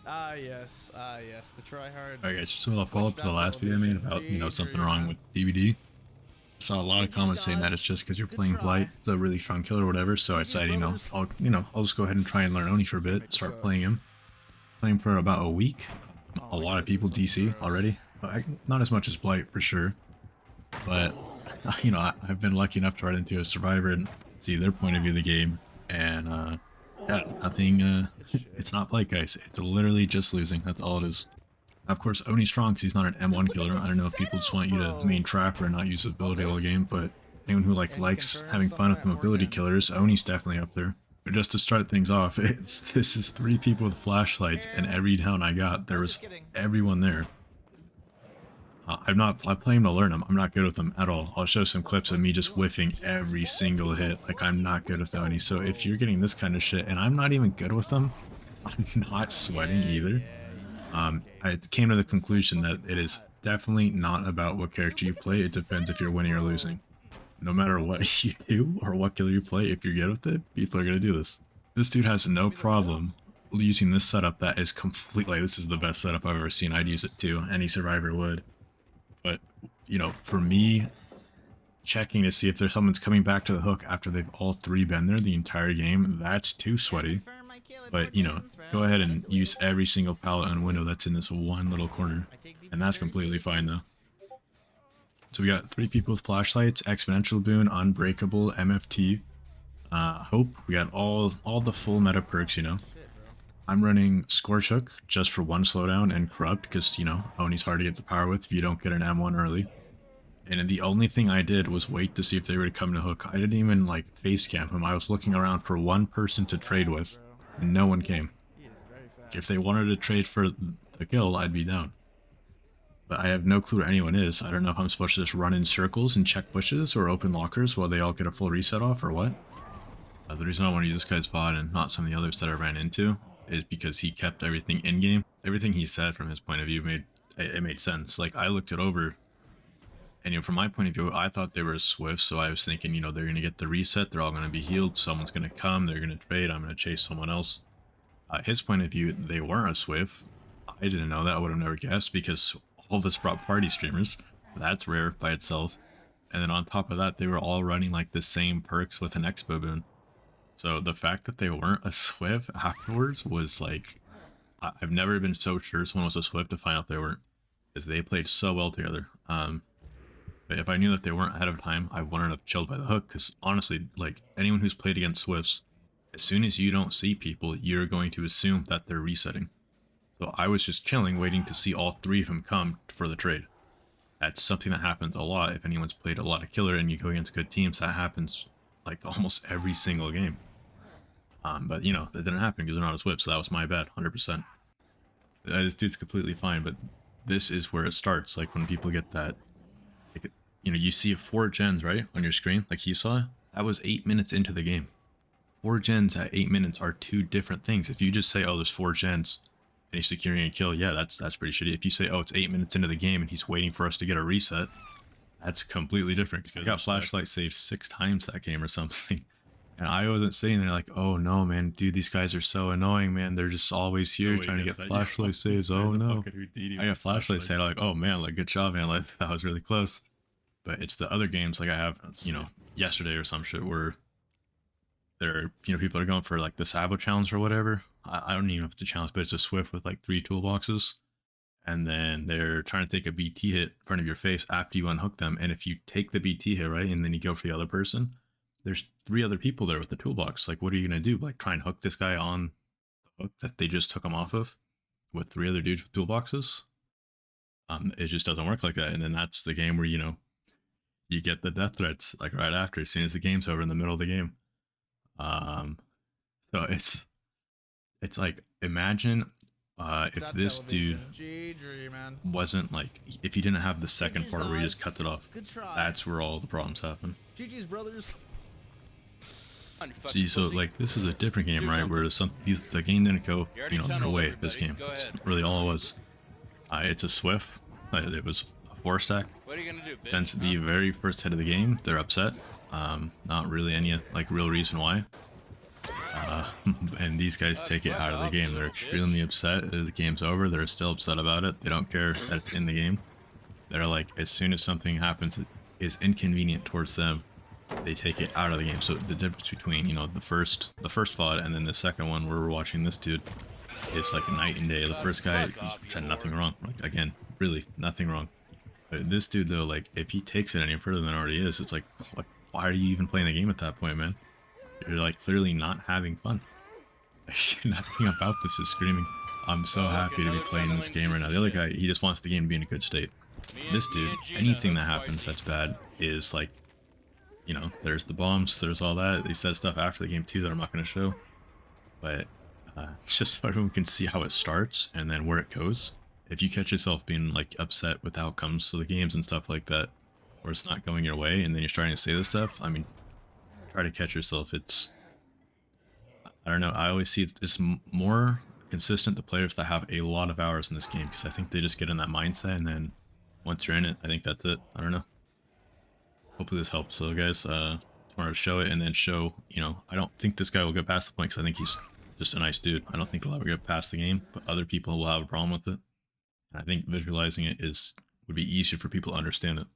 Yes, the tryhard. Alright guys, just a little follow up to the last video I made about, something wrong with DBD. I saw a lot of comments saying that it's just because you're playing Blight, it's a really strong killer or whatever, so I decided, I'll just go ahead and try and learn Oni for a bit, start playing him. Playing for about a week. A lot of people DC already, but not as much as Blight for sure. But, I've been lucky enough to run into a survivor and see their point of view of the game, and yeah, nothing, it's not Blight, guys. It's literally just losing. That's all it is. Of course, Oni's strong because he's not an M1 killer. I don't know if people just want you to main trapper and not use his ability all the game, but anyone who likes having fun with the mobility killers, Oni's definitely up there. But just to start things off, this is 3 people with flashlights, and every down I got, there was everyone there. I'm playing to learn them. I'm not good with them at all. I'll show some clips of me just whiffing every single hit. Like, I'm not good with Oni. So if you're getting this kind of shit, and I'm not even good with them, I'm not sweating either. I came to the conclusion that it is definitely not about what character you play. It depends if you're winning or losing. No matter what you do or what killer you play, if you're good with it, people are going to do this. This dude has no problem using this setup that is completely... This is the best setup I've ever seen. I'd use it too. Any survivor would. But, for me, checking to see if there's someone's coming back to the hook after they've all 3 been there the entire game, that's too sweaty. But, go ahead and use every single pallet and window that's in this one little corner. And that's completely fine, though. So we got 3 people with flashlights, exponential boon, unbreakable, MFT, hope. We got all the full meta perks, I'm running Scorch Hook just for 1 slowdown and corrupt because, Oni's hard to get the power with if you don't get an M1 early. And the only thing I did was wait to see if they were to come to hook. I didn't even face camp him. I was looking around for one person to trade with, and no one came. If they wanted to trade for the kill, I'd be down. But I have no clue where anyone is. I don't know if I'm supposed to just run in circles and check bushes or open lockers while they all get a full reset off or what. The reason I want to use this guy's VOD and not some of the others that I ran into is because he kept everything in game. Everything he said from his point of view made sense. Like, I looked it over, and from my point of view, I thought they were Swift, so I was thinking, they're gonna get the reset, they're all gonna be healed, someone's gonna come, they're gonna trade, I'm gonna chase someone else. His point of view, they weren't a Swift. I didn't know that. I would have never guessed because all of us brought party streamers. That's rare by itself. And then on top of that, they were all running the same perks with an expo boon. So the fact that they weren't a Swift afterwards was I've never been so sure someone was a Swift to find out they weren't, because they played so well together. But if I knew that they weren't ahead of time, I wouldn't have chilled by the hook, because honestly, anyone who's played against Swifts, as soon as you don't see people, you're going to assume that they're resetting. So I was just chilling, waiting to see all 3 of them come for the trade. That's something that happens a lot. If anyone's played a lot of killer and you go against good teams, that happens almost every single game. But that didn't happen because they're not a Swift, so that was my bad, 100%. This dude's completely fine, but this is where it starts. When people get that, you see 4 gens, right, on your screen, like he saw, that was 8 minutes into the game. 4 gens at 8 minutes are 2 different things. If you just say, oh, there's 4 gens, and he's securing a kill, yeah, that's pretty shitty. If you say, oh, it's 8 minutes into the game, and he's waiting for us to get a reset, that's completely different. I got flashlight saved 6 times that game or something. And I wasn't sitting there oh no, man, dude, these guys are so annoying, man. They're just always here trying to get flashlight saves. Oh no. I got flashlight saved. I'm oh man, good job, man. That was really close. But it's the other games I have, yesterday or some shit where there, people are going for the Sabo challenge or whatever. I don't even know if it's a challenge, but it's a Swift with 3 toolboxes. And then they're trying to take a BT hit in front of your face after you unhook them. And if you take the BT hit, right, and then you go for the other person, there's 3 other people there with the toolbox. What are you going to do? Try and hook this guy on the hook that they just took him off of with 3 other dudes with toolboxes? It just doesn't work like that. And then that's the game where, you get the death threats, right after, as soon as the game's over, in the middle of the game. So it's imagine if this dude wasn't if he didn't have the second part where he just cuts it off. That's where all the problems happen. GG's, brothers. See, so this is a different game, right? Where the game didn't go, their way. This game, it's really all it was. It's a Swift. It was a 4-stack. What are you gonna do, bitch? Since the very first hit of the game, they're upset. Not really any real reason why. And these guys take it out of the game. They're extremely upset as the game's over. They're still upset about it. They don't care that it's in the game. They're like, as soon as something happens that is inconvenient towards them, they take it out of the game. So the difference between, you know, the first VOD and then the second one where we're watching this dude is like night and day. The first guy, he said nothing wrong. Like, again, really nothing wrong. But this dude though, like, if he takes it any further than it already is, it's like why are you even playing the game at that point, man? You're like clearly not having fun. Nothing about this is screaming, I'm so happy to be playing this game right now. The other guy, he just wants the game to be in a good state. This dude, anything that happens that's bad is like, you know, there's the bombs, there's all that. He said stuff after the game too that I'm not going to show. But it's just so everyone can see how it starts and then where it goes. If you catch yourself being like upset with outcomes to the games and stuff like that, or it's not going your way and then you're starting to say this stuff, I mean, try to catch yourself. It's, I don't know, I always see it's more consistent to players that have a lot of hours in this game, because I think they just get in that mindset, and then once you're in it, I think that's it. I don't know. Hopefully this helps. So guys, just wanted to show it and then show, you know, I don't think this guy will get past the point because I think he's just a nice dude. I don't think he'll ever get past the game, but other people will have a problem with it. And I think visualizing it would be easier for people to understand it.